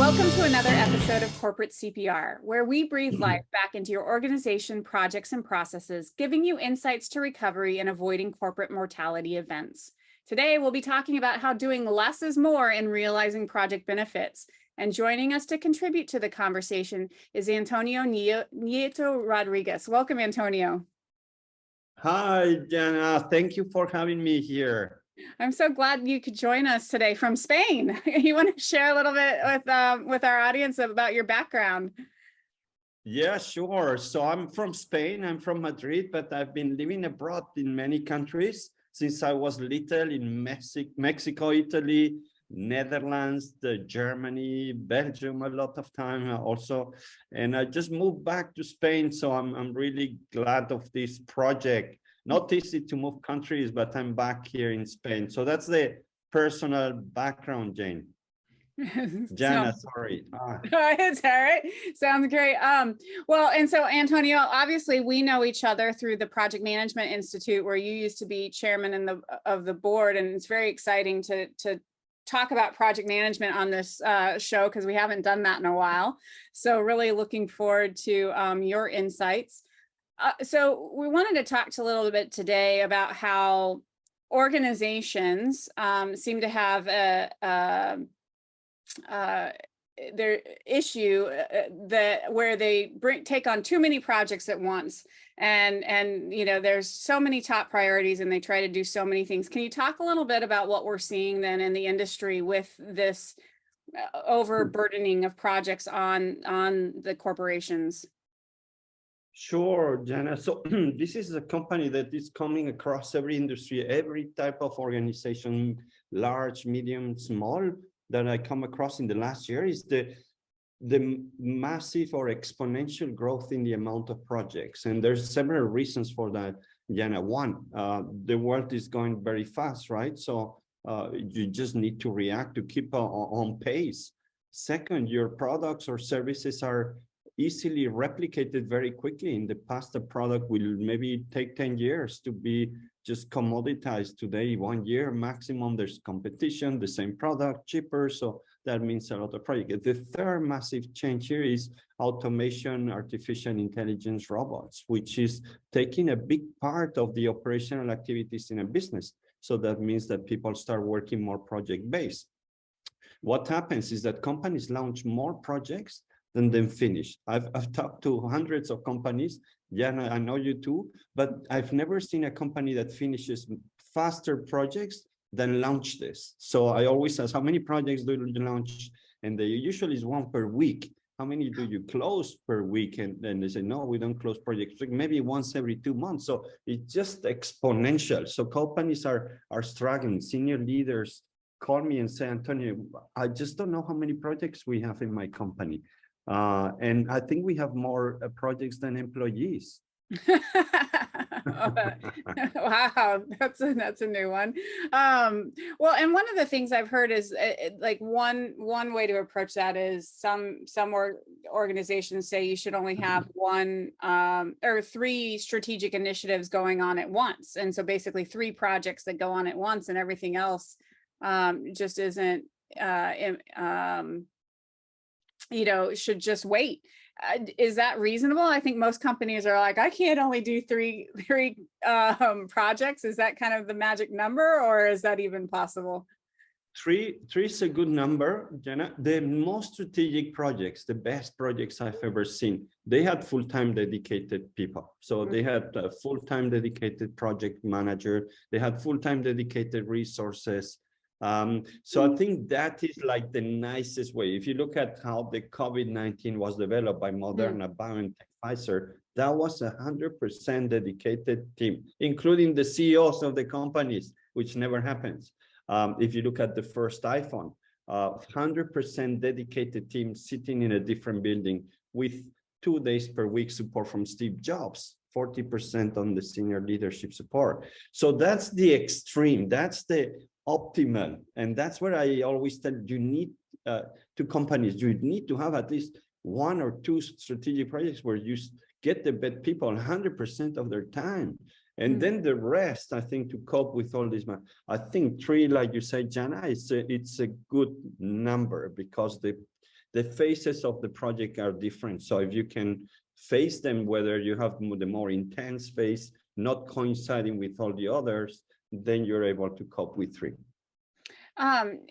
Welcome to another episode of Corporate CPR, where we breathe life back into your organization, projects, and processes, giving you insights to recovery and avoiding corporate mortality events. Today, we'll be talking about how doing less is more in realizing project benefits. And joining us to contribute to the conversation is Antonio Nieto Rodriguez. Welcome, Antonio. Hi, Jana. Thank you for having me here. I'm so glad you could join us today from Spain. You want to share a little bit with our audience about your background? Yeah, sure. So I'm from Spain. I'm from Madrid, but I've been living abroad in many countries since I was little, in Mexico, Italy, Netherlands, Germany, Belgium, a lot of time also. And I just moved back to Spain. So I'm really glad of this project. Not easy to move countries, but I'm back here in Spain. So that's the personal background, Jane. Jana, sorry. It's all right. Sounds great. Well, and so Antonio, obviously we know each other through the Project Management Institute, where you used to be chairman of the board, and it's very exciting to talk about project management on this show because we haven't done that in a while. So really looking forward to your insights. So we wanted to talk a little bit today about how organizations seem to have their issue where they take on too many projects at once, and you know, there's so many top priorities and they try to do so many things. Can you talk a little bit about what we're seeing then in the industry with this overburdening of projects on the corporations? Sure, Jana. So this is a company that is coming across every industry, every type of organization, large, medium, small, that I come across in the last year is the massive or exponential growth in the amount of projects. And there's several reasons for that, Jana. One, the world is going very fast, right? So you just need to react to keep on pace. Second, your products or services are easily replicated very quickly. In the past, the product will maybe take 10 years to be just commoditized. Today, 1 year maximum, there's competition, the same product, cheaper. So that means a lot of projects. The third massive change here is automation, artificial intelligence, robots, which is taking a big part of the operational activities in a business. So that means that people start working more project-based. What happens is that companies launch more projects than them finish. I've talked to hundreds of companies. Yeah, I know you too, but I've never seen a company that finishes faster projects than launch this. So I always ask, how many projects do you launch? And they usually is one per week. How many do you close per week? And then they say, no, we don't close projects. Maybe once every 2 months. So it's just exponential. So companies are struggling. Senior leaders call me and say, Antonio, I just don't know how many projects we have in my company. And I think we have more projects than employees. Wow, that's a new one. Well, and one of the things I've heard is like one way to approach that is some organizations say you should only have one or 3 strategic initiatives going on at once, and so basically 3 projects that go on at once, and everything else just isn't you know, should just wait. Is that reasonable? I think most companies are like, I can't only do three projects. Is that kind of the magic number, or is that even possible? Three is a good number, Jenna. The most strategic projects, the best projects I've ever seen, they had full-time dedicated people. So they had a full-time dedicated project manager. They had full-time dedicated resources. So I think that is like the nicest way. If you look at how the COVID-19 was developed by Moderna, BioNTech, Pfizer, that was 100% dedicated team, including the CEOs of the companies, which never happens. If you look at the first iPhone, 100% dedicated team sitting in a different building with 2 days per week support from Steve Jobs, 40% on the senior leadership support. So that's the extreme. That's the optimal, and that's where I always tell you need to companies, you need to have at least 1 or 2 strategic projects where you get the best people 100% of their time, and then the rest, I think, to cope with all this. I think 3, like you said, Jana, it's a good number, because the the phases of the project are different. So if you can phase them, whether you have the more intense phase, not coinciding with all the others, then you're able to cope with three.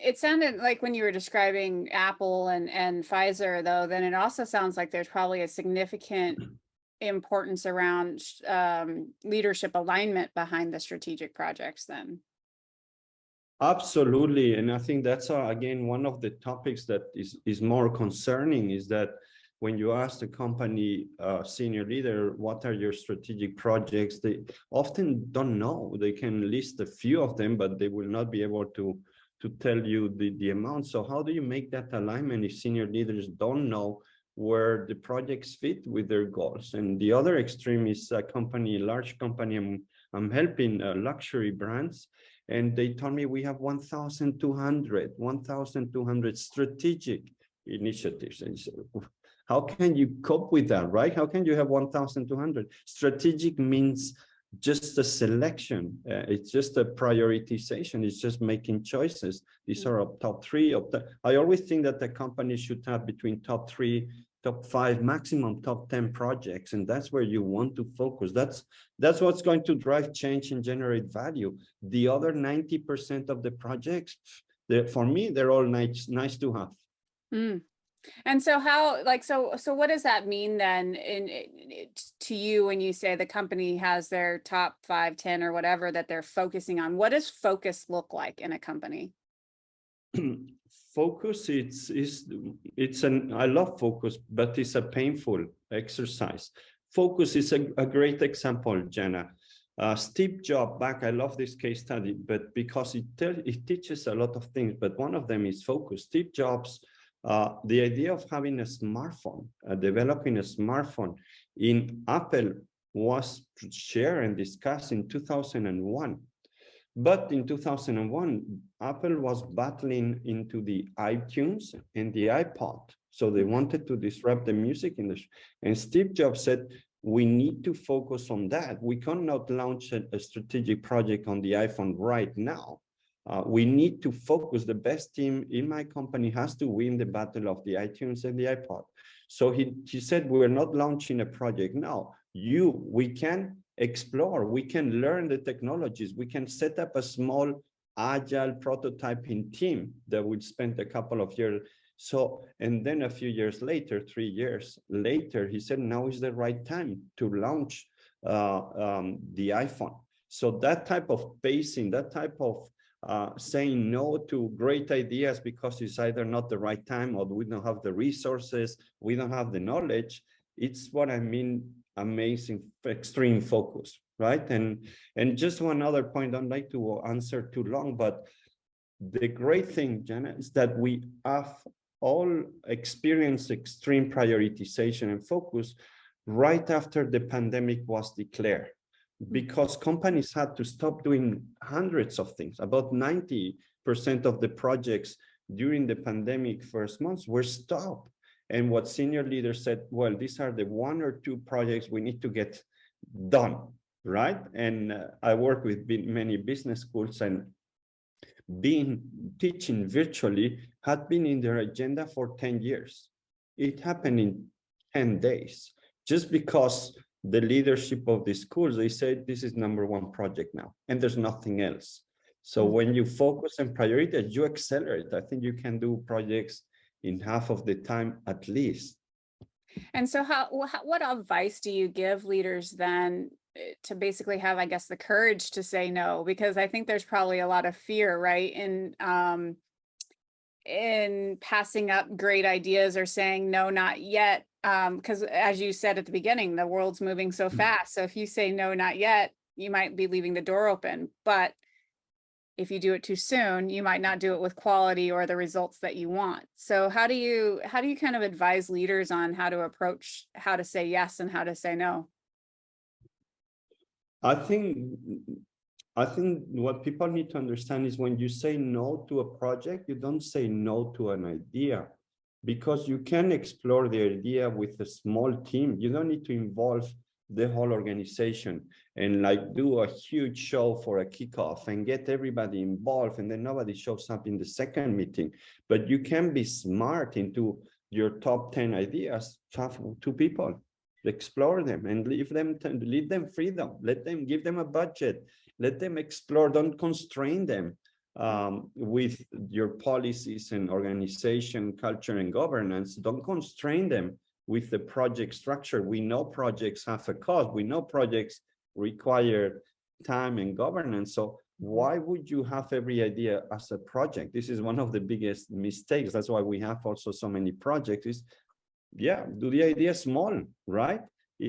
It sounded like when you were describing Apple and Pfizer, though, then it also sounds like there's probably a significant importance around leadership alignment behind the strategic projects then. Absolutely. And I think that's, again, one of the topics that is more concerning is that when you ask the company senior leader, what are your strategic projects, they often don't know. They can list a few of them, but they will not be able to tell you the amount. So how do you make that alignment if senior leaders don't know where the projects fit with their goals? And the other extreme is a company, large company, I'm helping luxury brands. And they told me we have 1,200 strategic initiatives. And so how can you cope with that, right? How can you have 1,200? Strategic means just a selection. It's just a prioritization. It's just making choices. These are of top three. I always think that the company should have between top 3, top 5, maximum top 10 projects, and that's where you want to focus. That's what's going to drive change and generate value. The other 90% of the projects, for me, they're all nice to have. Mm. And so how, like, so what does that mean then to you when you say the company has their top 5, 10 or whatever that they're focusing on? What does focus look like in a company? Focus, I love focus, but it's a painful exercise. Focus is a great example, Jenna. Steve Jobs, I love this case study, but because it teaches a lot of things, but one of them is focus. Steve Jobs, the idea of having a smartphone, developing a smartphone in Apple was shared and discussed in 2001. But in 2001, Apple was battling into the iTunes and the iPod. So they wanted to disrupt the music industry. And Steve Jobs said, we need to focus on that. We cannot launch a strategic project on the iPhone right now. We need to focus. The best team in my company has to win the battle of the iTunes and the iPod. So he said, we're not launching a project now. We can explore, we can learn the technologies, we can set up a small agile prototyping team that would spend a couple of years. So, and then a few years later, 3 years later, he said, now is the right time to launch the iPhone. So that type of pacing, that type of saying no to great ideas because it's either not the right time or we don't have the resources, we don't have the knowledge. It's what I mean, amazing, extreme focus, right? And just one other point, I don't like to answer too long, but the great thing, Jenna, is that we have all experienced extreme prioritization and focus right after the pandemic was declared, because companies had to stop doing hundreds of things. About 90% of the projects during the pandemic first months were stopped. And what senior leaders said, well, these are the 1 or 2 projects we need to get done, right? And I work with many business schools, and teaching virtually had been in their agenda for 10 years. It happened in 10 days, just because the leadership of the schools, they said, this is #1 project now, and there's nothing else. So when you focus and prioritize, you accelerate. I think you can do projects in half of the time at least. And so what advice do you give leaders then to basically have, I guess, the courage to say no? Because I think there's probably a lot of fear, right, in passing up great ideas or saying no, not yet. Because as you said at the beginning, the world's moving so fast. So if you say no, not yet, you might be leaving the door open. But if you do it too soon, you might not do it with quality or the results that you want. So how do you kind of advise leaders on how to approach, how to say yes and how to say no? I think what people need to understand is when you say no to a project, you don't say no to an idea, because you can explore the idea with a small team. You don't need to involve the whole organization and like do a huge show for a kickoff and get everybody involved, and then nobody shows up in the second meeting. But you can be smart into your top 10 ideas, have 2 people, explore them and leave them freedom, give them a budget, let them explore, don't constrain them with your policies and organization, culture and governance. Don't constrain them with the project structure. We know projects have a cost. We know projects require time and governance. So why would you have every idea as a project? This is one of the biggest mistakes. That's why we have also so many projects. Is do the idea small, right?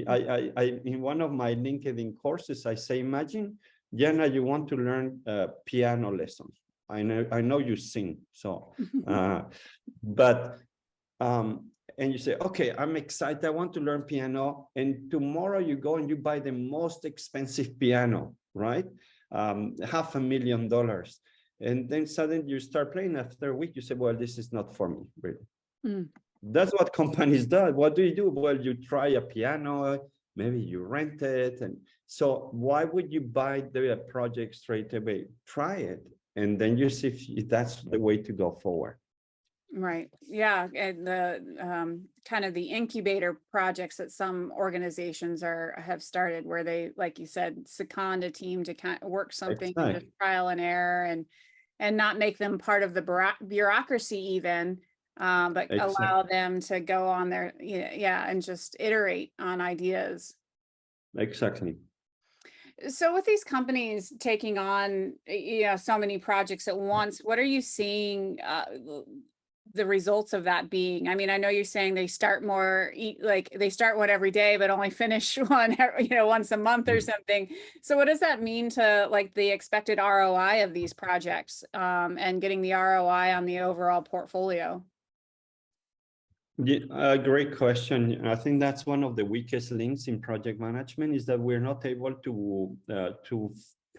I in one of my LinkedIn courses, I say, imagine, Jana, you want to learn piano lessons. I know you sing, so but and you say, okay, I'm excited, I want to learn piano, and tomorrow you go and you buy the most expensive piano, right? $500,000, and then suddenly you start playing. After a week you say, well, this is not for me, really. That's what companies do. What do you do? Well, you try a piano, maybe you rent it, and so why would you buy the project straight away? Try it, and then you see if that's the way to go forward. Right. Yeah. And the kind of the incubator projects that some organizations have started, where they, like you said, second a team to kind of work something, just trial and error, and not make them part of the bureaucracy even, but allow them to go on their, and just iterate on ideas. Exactly. So with these companies taking on, so many projects at once, what are you seeing the results of that being? I mean, I know you're saying they start they start one every day, but only finish one, once a month or something. So what does that mean to like the expected ROI of these projects, and getting the ROI on the overall portfolio? Yeah, great question. I think that's one of the weakest links in project management, is that we're not able to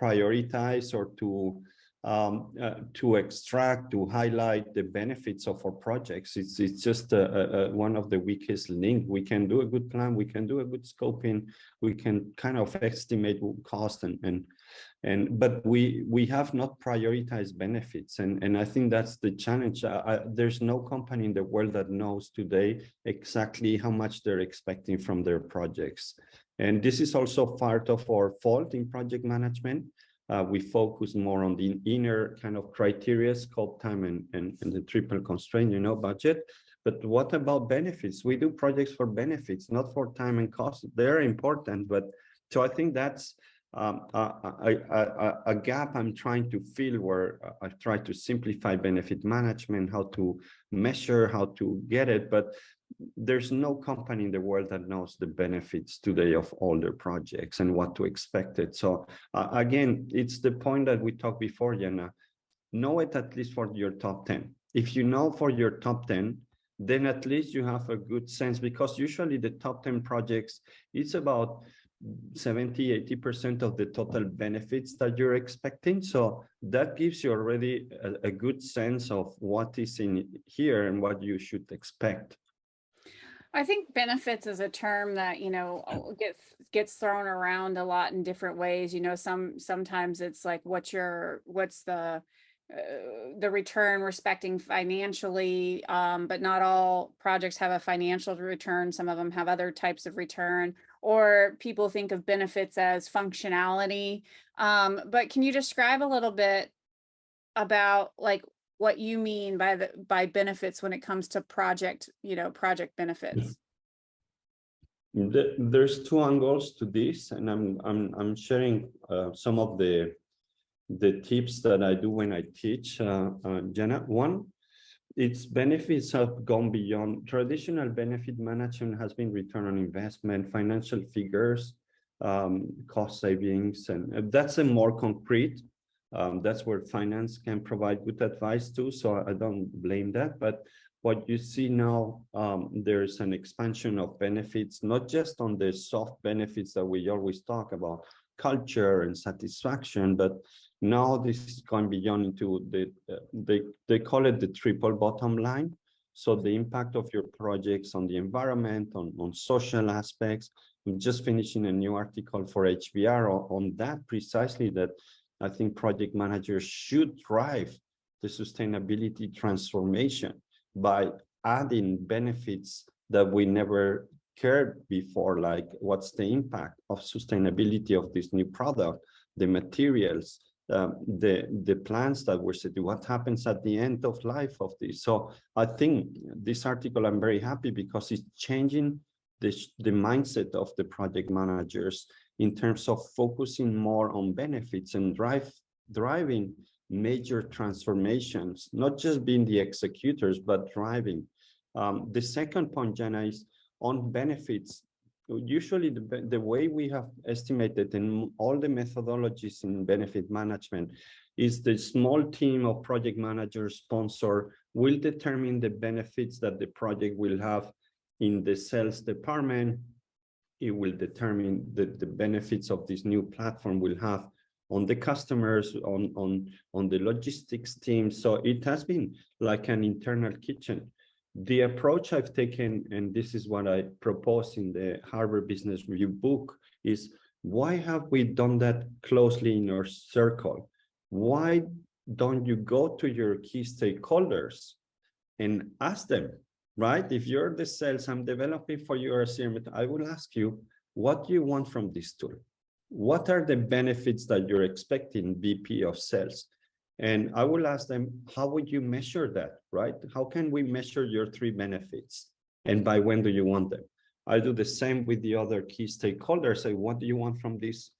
prioritize or to extract, to highlight the benefits of our projects. It's just one of the weakest link. We can do a good plan, we can do a good scoping, we can kind of estimate cost but we have not prioritized benefits, and I think that's the challenge. There's no company in the world that knows today exactly how much they're expecting from their projects, and this is also part of our fault in project management. We focus more on the inner kind of criteria, scope, time, and the triple constraint, budget. But what about benefits? We do projects for benefits, not for time and cost. They're important, but so I think that's a gap I'm trying to fill, where I try to simplify benefit management, how to measure, how to get it, but there's no company in the world that knows the benefits today of all their projects and what to expect it. So again, it's the point that we talked before, Jana. Know it at least for your top 10. If you know for your top 10, then at least you have a good sense, because usually the top 10 projects, it's about 70–80% of the total benefits that you're expecting. So that gives you already a good sense of what is in here and what you should expect. I think benefits is a term that, gets thrown around a lot in different ways. Sometimes it's like, what's the return respecting financially, but not all projects have a financial return. Some of them have other types of return, or people think of benefits as functionality. But can you describe a little bit about like what you mean by benefits when it comes to project benefits? There's two angles to this, and I'm sharing some of the tips that I do when I teach, Jana. One, its benefits have gone beyond traditional benefit management. Has been return on investment, financial figures, cost savings, and that's a more concrete. That's where finance can provide good advice too, so I don't blame that. But what you see now, there's an expansion of benefits, not just on the soft benefits that we always talk about, culture and satisfaction, but now this is going beyond into they call it the triple bottom line. So the impact of your projects on the environment, on social aspects. I'm just finishing a new article for HBR on that precisely, that I think project managers should drive the sustainability transformation by adding benefits that we never cared before, like what's the impact of sustainability of this new product, the materials, the plans that we're setting, what happens at the end of life of this. So I think this article, I'm very happy because it's changing the mindset of the project managers in terms of focusing more on benefits and driving major transformations, not just being the executors, but driving. The second point, Jenna, is on benefits. Usually the way we have estimated in all the methodologies in benefit management is the small team of project managers sponsor will determine the benefits that the project will have in the sales department. It will determine the benefits of this new platform will have on the customers, on the logistics team. So it has been like an internal kitchen. The approach I've taken, and this is what I propose in the Harvard Business Review book, is why have we done that closely in our circle? Why don't you go to your key stakeholders and ask them, right? If you're the sales I'm developing for your CRM, I will ask you, what do you want from this tool? What are the benefits that you're expecting, VP of sales? And I will ask them, how would you measure that, right? How can we measure your 3 benefits? And by when do you want them? I do the same with the other key stakeholders. Say, what do you want from these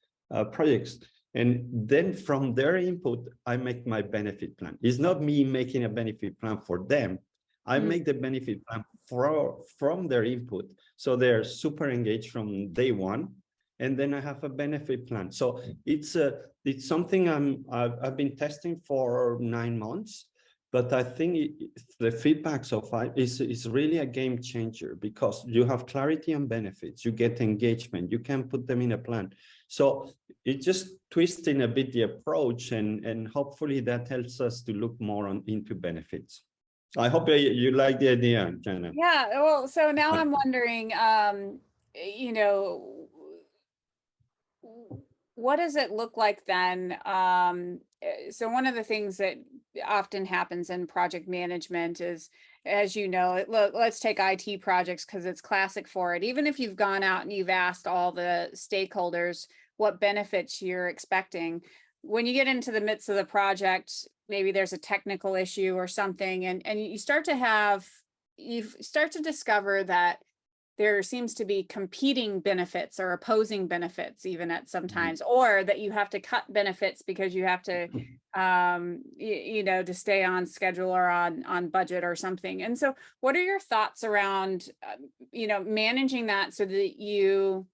projects? And then from their input, I make my benefit plan. It's not me making a benefit plan for them. I make the benefit plan from their input. So they're super engaged from day one. And then I have a benefit plan. So it's something I've been testing for 9 months, but I think the feedback so far is really a game changer because you have clarity on benefits, you get engagement, you can put them in a plan. So it just twisting a bit the approach, and hopefully that helps us to look more into benefits. I hope you like the idea, Jenna. Yeah, well, so now I'm wondering, you know, what does it look like then? So one of the things that often happens in project management is, as you know, let's take IT projects because it's classic for it. Even if you've gone out and you've asked all the stakeholders what benefits you're expecting, when you get into the midst of the project, maybe there's a technical issue or something, and you start to discover that there seems to be competing benefits or opposing benefits even at sometimes, or that you have to cut benefits because you have to, you know, to stay on schedule or on budget or something. And so what are your thoughts around, you know, managing that so that you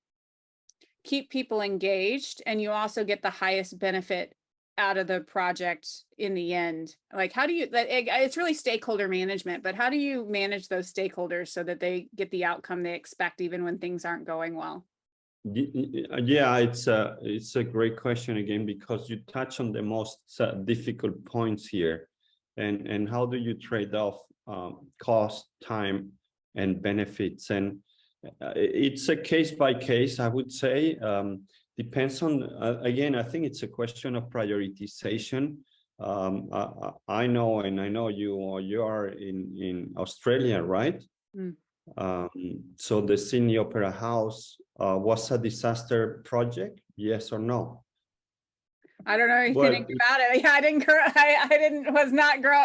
keep people engaged and you also get the highest benefit out of the project in the end? Like, how do you, it's really stakeholder management, but how do you manage those stakeholders so that they get the outcome they expect even when things aren't going well? Yeah, it's a great question again, because you touch on the most difficult points here. And how do you trade off cost, time, and benefits? And it's a case by case, I would say. Depends on, again, I think it's a question of prioritization. I know, and I know you are in Australia, right? So the Sydney Opera House was a disaster project, yes or no? I don't know anything about it. Yeah,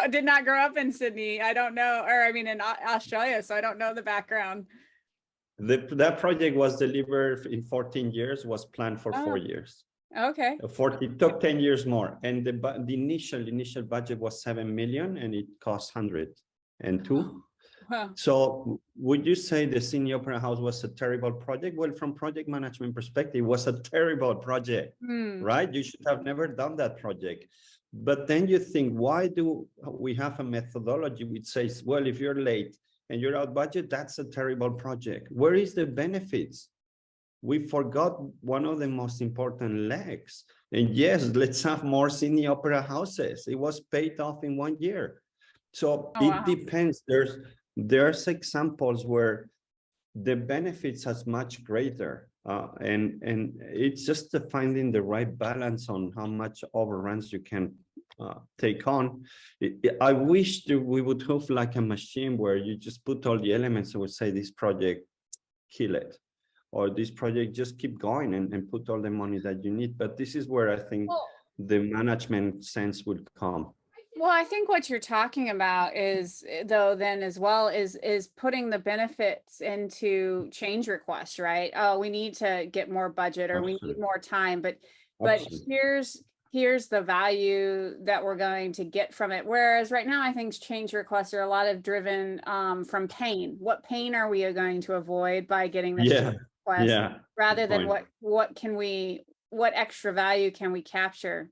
did not grow up in Sydney. I don't know, or I mean in Australia, so I don't know the background. That project was delivered in 14 years, was planned for 4 years. Okay. It took 10 years more. And the initial budget was 7 million and it cost 102. Wow. So would you say the Sydney Opera House was a terrible project? Well, from project management perspective, it was a terrible project, right? You should have never done that project. But then you think, why do we have a methodology which says, well, if you're late and you're out budget, that's a terrible project. Where is the benefits? We forgot one of the most important legs. And yes, let's have more Sydney Opera Houses. It was paid off in 1 year. So it depends. There's examples where the benefits are much greater. And it's just finding the right balance on how much overruns you can take on. I wish that we would have like a machine where you just put all the elements and would say this project, kill it, or this project, just keep going and put all the money that you need. But this is where I think Well, the management sense would come. well, I think what you're talking about is, though, then as well, is putting the benefits into change requests, right? Oh, we need to get more budget, or we need Absolutely. more time, but Absolutely. here's the value that we're going to get from it. Whereas right now, I think change requests are a lot of driven from pain. What pain are we going to avoid by getting this change Yeah. request, Yeah. rather Good than point. what extra value can we capture?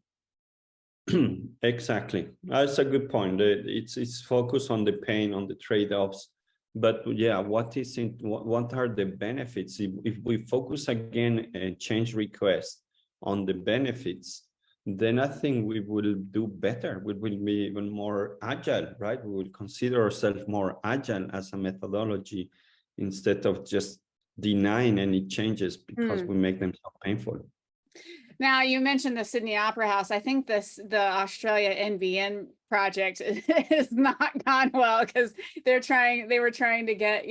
Exactly. That's a good point. It's focused on the pain, on the trade-offs. But yeah, what are the benefits? If we focus again and change request on the benefits, then I think we will do better. We will be even more agile, right? We will consider ourselves more agile as a methodology instead of just denying any changes because we make them so painful. Now, you mentioned the Sydney Opera House. I think the Australia NBN project is not gone well, because they were trying to get,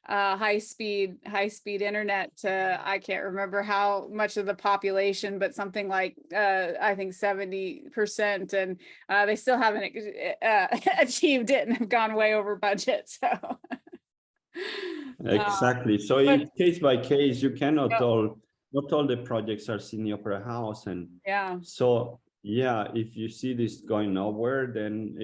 high speed internet to, I can't remember how much of the population, but something like I think 70%, and they still haven't achieved it and have gone way over budget. So Exactly. So but it's case by case. You cannot yeah, not all the projects are Sydney Opera House, and yeah. so yeah, if you see this going nowhere, then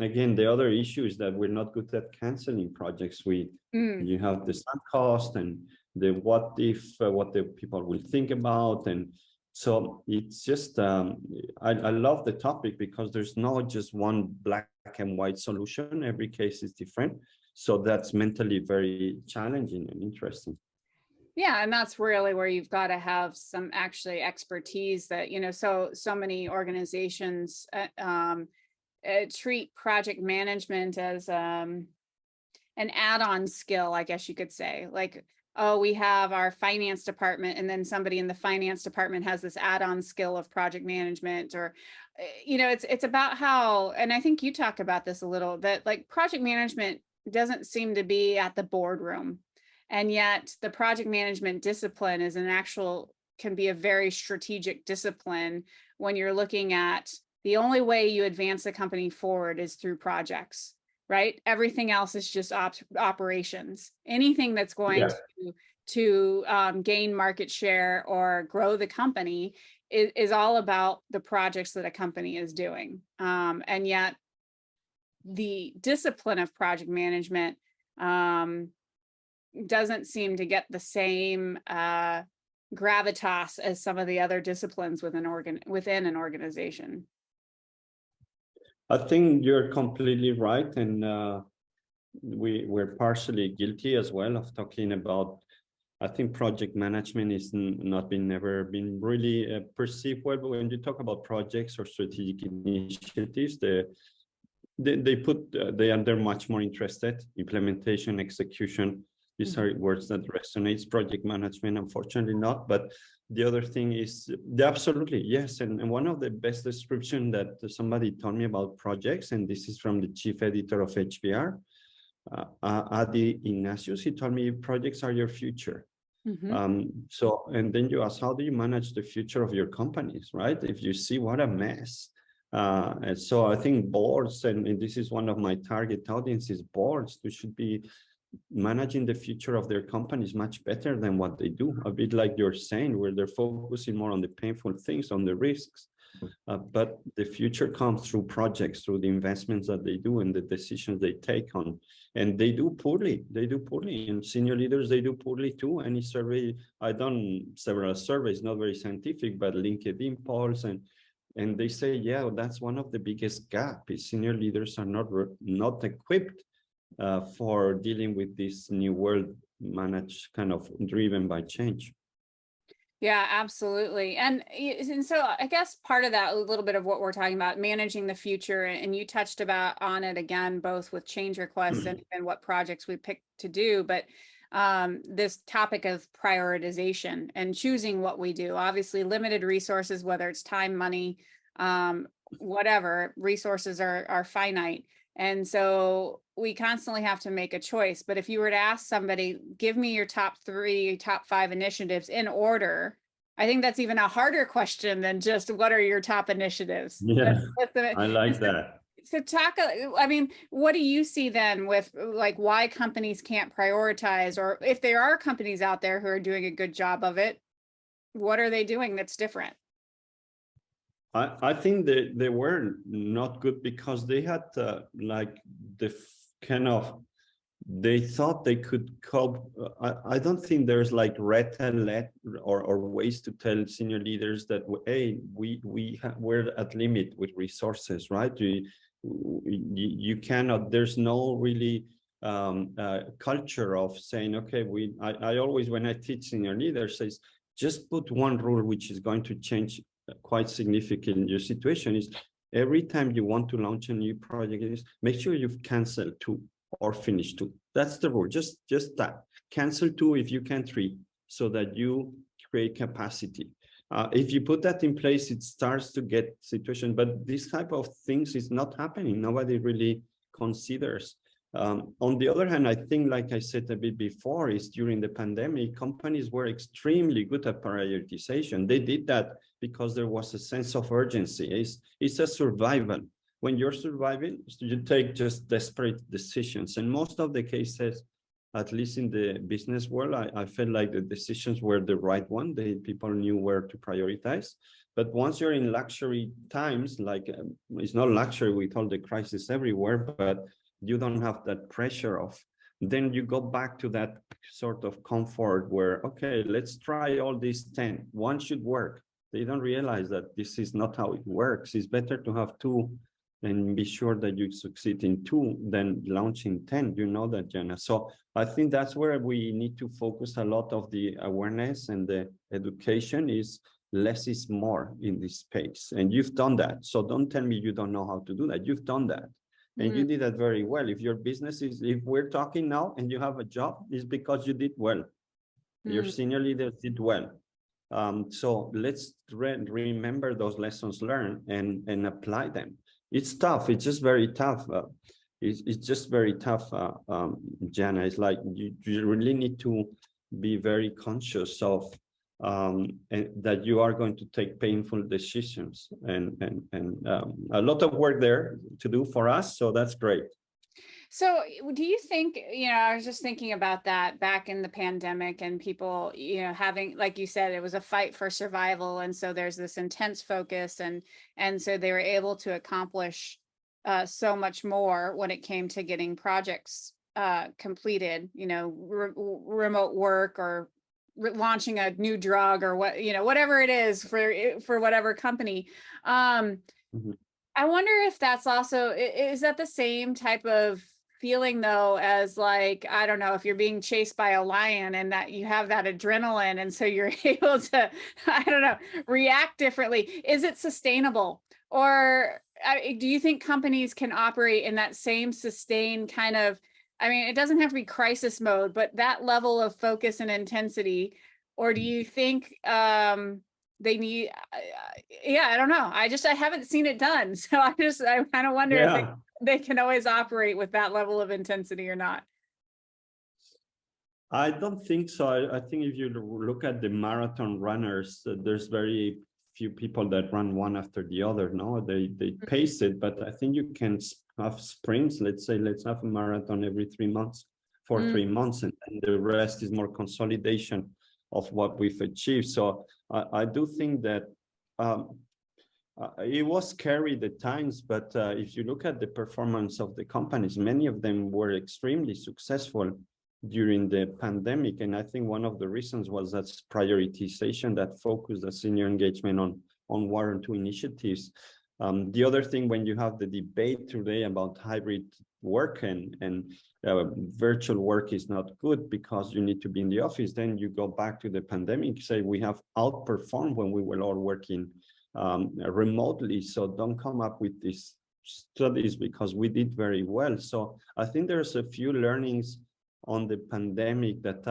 again, the other issue is that we're not good at canceling projects. You have the sunk cost and the what if, what the people will think about, and so it's just I love the topic because there's not just one black and white solution. Every case is different. So that's mentally very challenging and interesting. Yeah, and that's really where you've got to have some actually expertise that, so many organizations treat project management as an add-on skill, I guess you could say. Like, oh, we have our finance department, and then somebody in the finance department has this add-on skill of project management, or it's about how, and I think you talk about this a little, that like project management doesn't seem to be at the boardroom, and yet the project management discipline can be a very strategic discipline when you're looking at the only way you advance the company forward is through projects, right? Everything else is just operations. Anything that's going Yeah. to gain market share or grow the company is all about the projects that a company is doing. And yet the discipline of project management doesn't seem to get the same gravitas as some of the other disciplines within an organization. I think you're completely right, and we're partially guilty as well of talking about. I think project management is never been really perceived well. But when you talk about projects or strategic initiatives, they're much more interested. Implementation, execution. These are words that resonates. Project management, unfortunately not. But the other thing is, absolutely, yes. And one of the best description that somebody told me about projects, and this is from the chief editor of HBR, Adi Ignatius, he told me projects are your future. So, and then you ask, how do you manage the future of your companies, right? If you see what a mess. And so I think boards, and this is one of my target audiences, boards, they should be managing the future of their companies much better than what they do. A bit like you're saying, where they're focusing more on the painful things, on the risks. But the future comes through projects, through the investments that they do and the decisions they take on. And they do poorly. They do poorly. And senior leaders, they do poorly too. Any survey, I've done several surveys, not very scientific, but LinkedIn polls, and they say, yeah, that's one of the biggest gaps. Senior leaders are not equipped for dealing with this new world, managed kind of driven by change. Yeah, absolutely. And so I guess part of that, a little bit of what we're talking about, managing the future, and you touched on it again, both with change requests and what projects we pick to do, but this topic of prioritization and choosing what we do. Obviously limited resources, whether it's time, money, whatever, resources are finite. And so we constantly have to make a choice. But if you were to ask somebody, give me your top 3, top 5 initiatives in order, I think that's even a harder question than just what are your top initiatives. Yeah, That's I like that. so talk, I mean, what do you see then with like why companies can't prioritize, or if there are companies out there who are doing a good job of it, what are they doing that's different? I think they were not good because they had like the kind of, they thought they could cope. I don't think there's like red and let or ways to tell senior leaders that, hey, we're at limit with resources, right? You cannot, there's no really culture of saying, okay, I always, when I teach senior leaders, says, just put one rule which is going to change quite significant your situation is every time you want to launch a new project is make sure you've canceled 2 or finish 2. That's the rule. Just that. Cancel 2 if you can 3, so that you create capacity. If you put that in place, it starts to get situation. But this type of things is not happening. Nobody really considers. On the other hand, I think, like I said a bit before, is during the pandemic, companies were extremely good at prioritization. They did that because there was a sense of urgency. It's a survival. When you're surviving, you take just desperate decisions. And most of the cases, at least in the business world, I felt like the decisions were the right one. People knew where to prioritize. But once you're in luxury times, like it's not luxury with all the crisis everywhere, but you don't have that pressure of, then you go back to that sort of comfort where, okay, let's try all these 10. One should work. They don't realize that this is not how it works. It's better to have 2 and be sure that you succeed in 2 than launching 10. You know that, Jenna. So I think that's where we need to focus a lot of the awareness and the education is less is more in this space. And you've done that. So don't tell me you don't know how to do that. You've done that. And you did that very well. If your business is, if we're talking now and you have a job, it's because you did well. Your senior leaders did well. So let's remember those lessons learned and apply them. It's tough. It's just very tough. It's just very tough, Jana. It's like you really need to be very conscious of and that you are going to take painful decisions and a lot of work there to do for us. So that's great. So do you think, I was just thinking about that back in the pandemic and people, having, like you said, it was a fight for survival. And so there's this intense focus and so they were able to accomplish so much more when it came to getting projects completed, remote work or launching a new drug or whatever it is for whatever company. I wonder if that's also, is that the same type of feeling though, as like, I don't know, if you're being chased by a lion and that you have that adrenaline and so you're able to, I don't know, react differently. Is it sustainable? Or do you think companies can operate in that same sustained kind of, I mean, it doesn't have to be crisis mode, but that level of focus and intensity? Or do you think they need, I don't know. I haven't seen it done. So I kind of wonder if they can always operate with that level of intensity or not. I don't think so. I think if you look at the marathon runners, there's very few people that run one after the other. No, they pace it, but I think you can have sprints. Let's say, let's have a marathon every 3 months for 3 months, and the rest is more consolidation of what we've achieved. So I do think that it was scary at times, but if you look at the performance of the companies, many of them were extremely successful during the pandemic. And I think one of the reasons was that prioritization, that focused the senior engagement on 1 or 2 initiatives. The other thing, when you have the debate today about hybrid work and virtual work is not good because you need to be in the office, then you go back to the pandemic, say we have outperformed when we were all working remotely. So don't come up with these studies because we did very well. So I think there's a few learnings on the pandemic that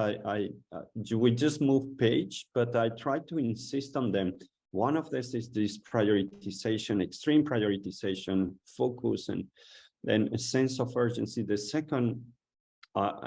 we just moved page, but I try to insist on them. One of this is this prioritization, extreme prioritization, focus, and then a sense of urgency. The second,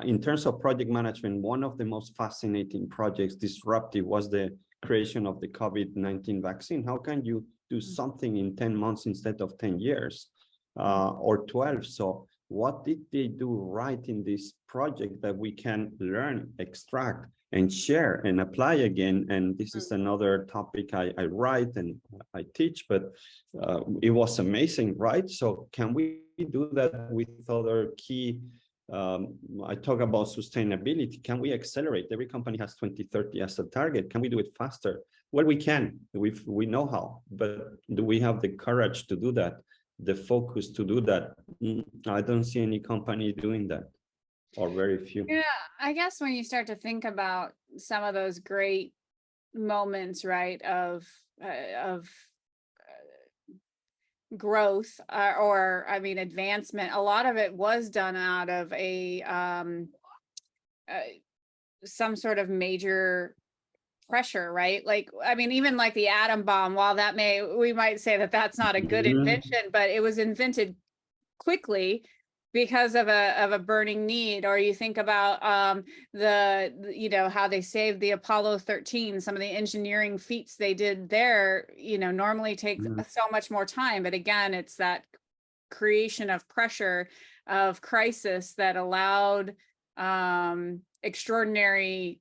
in terms of project management, one of the most fascinating projects, disruptive, was the creation of the COVID-19 vaccine. How can you do something in 10 months instead of 10 years or 12? So what did they do right in this project that we can learn, extract, and share and apply again? And this is another topic I write and I teach, but it was amazing, right? So can we do that with other key I talk about sustainability. Can we accelerate? Every company has 2030 as a target. Can we do it faster? Well, we can. We know how, but do we have the courage to do that? The focus to do that? I don't see any company doing that, or very few. Yeah, I guess when you start to think about some of those great moments, right, of growth or I mean advancement, a lot of it was done out of some sort of major pressure, right? Like, I mean, even like the atom bomb, while we might say that that's not a good invention, but it was invented quickly because of a burning need. Or you think about how they saved the Apollo 13, some of the engineering feats they did there, normally take so much more time. But again, it's that creation of pressure, of crisis, that allowed extraordinary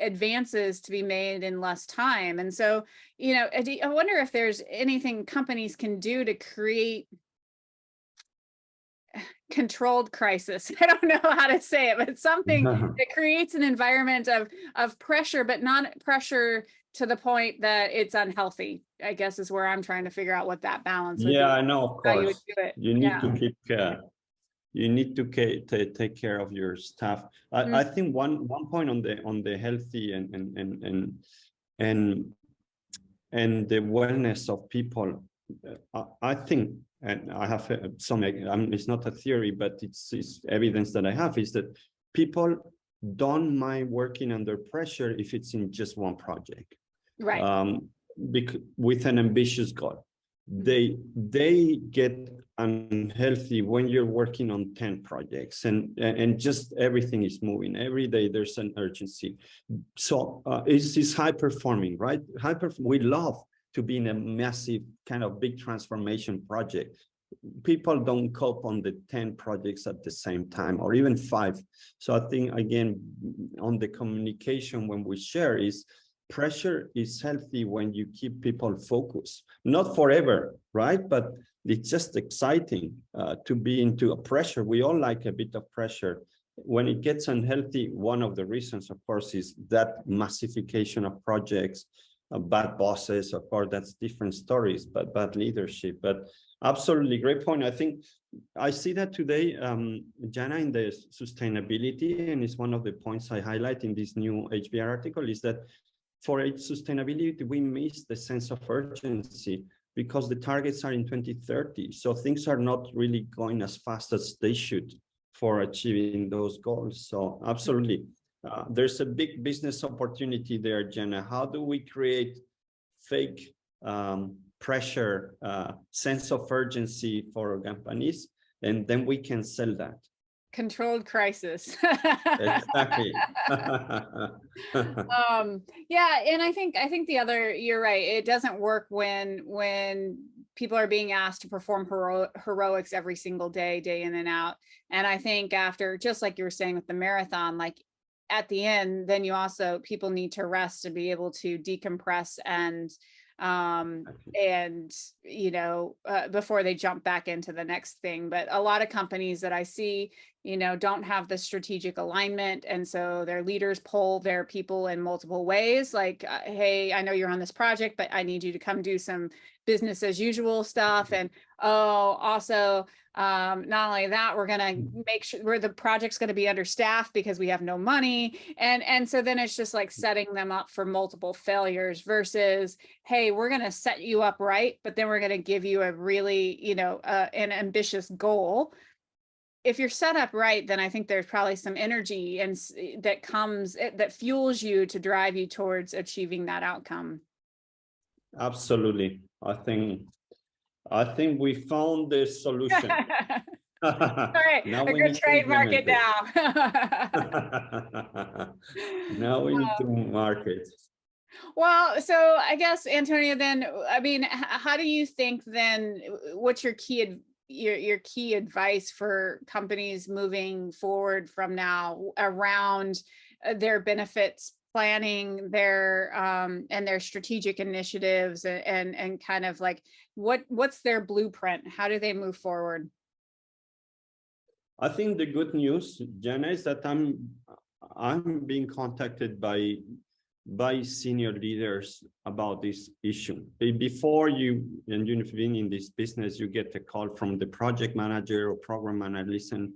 advances to be made in less time. And so, I wonder if there's anything companies can do to create controlled crisis. I don't know how to say it, but it's something that creates an environment of pressure, but not pressure to the point that it's unhealthy, I guess, is where I'm trying to figure out what that balance would be. Yeah, I know, of How you would course. do it. You need to keep you need to take care of your staff. I think one point on the healthy and the wellness of people, I think, and I have some, it's not a theory, but it's evidence that I have, is that people don't mind working under pressure if it's in just one project, right? With an ambitious goal. They get unhealthy when you're working on 10 projects and just everything is moving every day. There's an urgency. So it's high performing, right? We love to be in a massive kind of big transformation project. People don't cope on the 10 projects at the same time, or even 5. So I think, again, on the communication, when we share, is pressure is healthy when you keep people focused, not forever, right? But it's just exciting to be into a pressure. We all like a bit of pressure. When it gets unhealthy, one of the reasons, of course, is that massification of projects, bad bosses. Of course, that's different stories, but bad leadership. But absolutely great point. I think I see that today, Jana, in the sustainability, and it's one of the points I highlight in this new HBR article, is that for sustainability, we miss the sense of urgency because the targets are in 2030. So things are not really going as fast as they should for achieving those goals. So absolutely. There's a big business opportunity there, Jenna. How do we create fake pressure, sense of urgency for companies, and then we can sell that? Controlled crisis. Exactly. Yeah, and I think the other, you're right, it doesn't work when people are being asked to perform heroics every single day in and out. And I think after, just like you were saying with the marathon, like at the end, then people need to rest to be able to decompress and before they jump back into the next thing. But a lot of companies that I see, don't have the strategic alignment. And so their leaders pull their people in multiple ways. Like, hey, I know you're on this project, but I need you to come do some business as usual stuff. And also, not only that, we're going to make sure the project's going to be understaffed because we have no money. And so then it's just like setting them up for multiple failures versus, hey, we're going to set you up right, but then we're going to give you a really, an ambitious goal. If you're set up right, then I think there's probably some energy and that fuels you to drive you towards achieving that outcome. Absolutely. I think we found the solution. All right, Now a we good need to trademark implement it it. down. Now we need to market. Well, so I guess Antonio, then I mean, how do you think then? What's your your key advice for companies moving forward from now around their benefits planning, their and their strategic initiatives, and kind of like what's their blueprint? How do they move forward? I think the good news, Jenna, is that I'm being contacted by senior leaders about this issue. Before you've been in this business, you get a call from the project manager or program manager. Listen,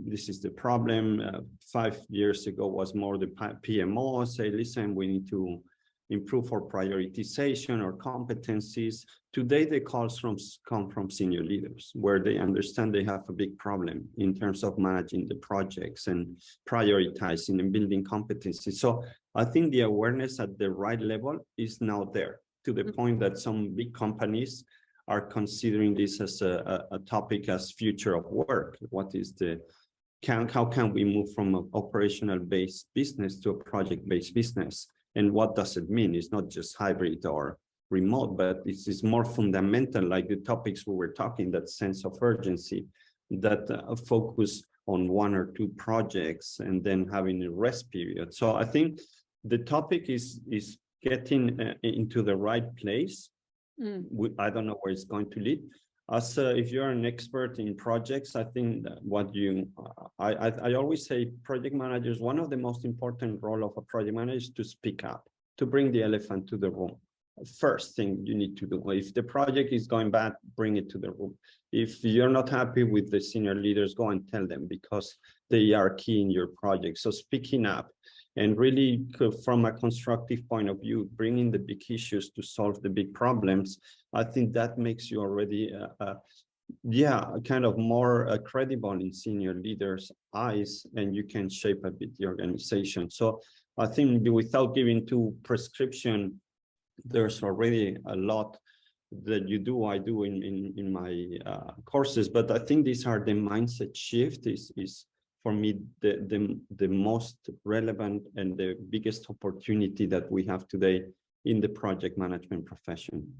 this is the problem. 5 years ago was more the PMO say, listen, we need to improve our prioritization or competencies. Today, the calls come from senior leaders where they understand they have a big problem in terms of managing the projects and prioritizing and building competencies. So I think the awareness at the right level is now there, to the point that some big companies are considering this as a topic as future of work. What is how can we move from an operational based business to a project based business? And what does it mean? It's not just hybrid or remote, but it's more fundamental, like the topics we were talking, that sense of urgency, that focus on 1 or 2 projects and then having a rest period. So I think the topic is getting into the right place. I don't know where it's going to lead. As if you're an expert in projects, I think that I always say project managers, one of the most important role of a project manager is to speak up, to bring the elephant to the room. First thing you need to do, if the project is going bad, bring it to the room. If you're not happy with the senior leaders, go and tell them, because they are key in your project. So speaking up and really from a constructive point of view, bringing the big issues to solve the big problems, I think that makes you already, kind of more credible in senior leaders' eyes, and you can shape a bit the organization. So I think without giving to prescription, there's already a lot that I do in my courses, but I think these are the mindset shift is for me the most relevant and the biggest opportunity that we have today in the project management profession.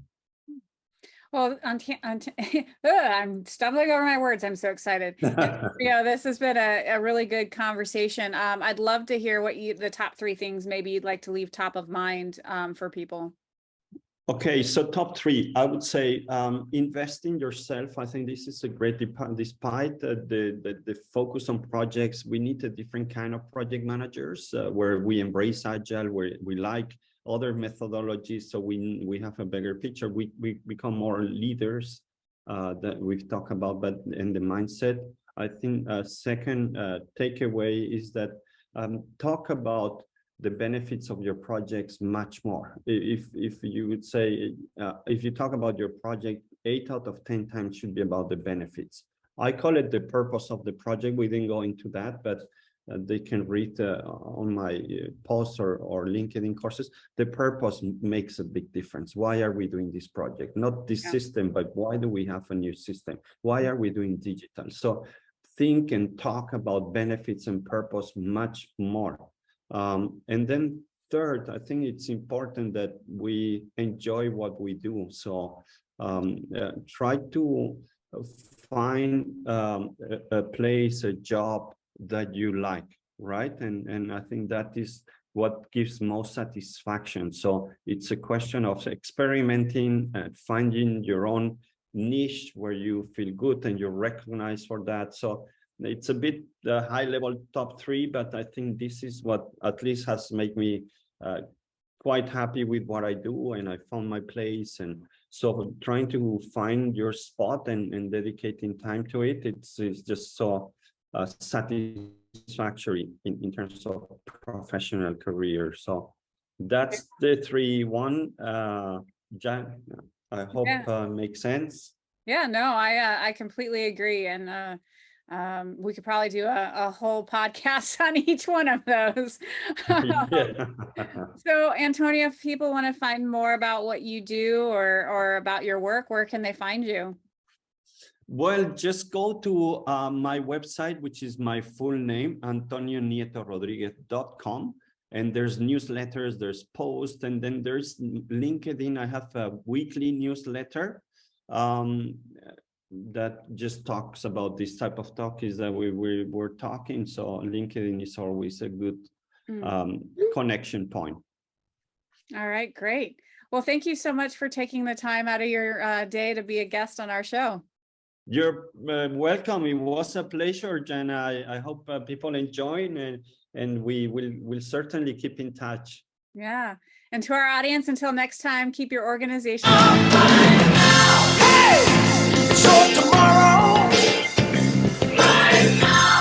Well, I'm stumbling over my words. I'm so excited. This has been a really good conversation. I'd love to hear what the top 3 things maybe you'd like to leave top of mind for people. Okay, so top 3, I would say invest in yourself. I think this is a great, despite the focus on projects, we need a different kind of project managers where we embrace agile, where we like other methodologies, so we have a bigger picture. We become more leaders that we've talked about, but in the mindset, I think second takeaway is that talk about the benefits of your projects much more. If you would say, if you talk about your project, 8 out of 10 times should be about the benefits. I call it the purpose of the project. We didn't go into that, but they can read on my posts or LinkedIn courses. The purpose makes a big difference. Why are we doing this project? Not this system, but why do we have a new system? Why are we doing digital? So think and talk about benefits and purpose much more. And then third, I think it's important that we enjoy what we do. So try to find a place, a job that you like, right? And I think that is what gives most satisfaction. So it's a question of experimenting and finding your own niche where you feel good and you're recognized for that. So it's a bit high level top 3, but I think this is what at least has made me quite happy with what I do, and I found my place. And so trying to find your spot and dedicating time to it, it's just so satisfactory in terms of professional career. So that's the 3-1. Jan, I hope makes sense. Yeah, no, I completely agree. And We could probably do a whole podcast on each one of those. Yeah. So Antonio, if people want to find more about what you do or about your work, where can they find you? Well, just go to my website, which is my full name, antonionietorodriguez.com. And there's newsletters, there's posts, and then there's LinkedIn. I have a weekly newsletter that just talks about this type of talk is that we're talking. So LinkedIn is always a good connection point. All right, great. Well, thank you so much for taking the time out of your day to be a guest on our show. You're welcome. It was a pleasure, Jenna. I hope people enjoy, and we will certainly keep in touch. Yeah. And to our audience, until next time, keep your organization. Hey! It's your tomorrow. Right now.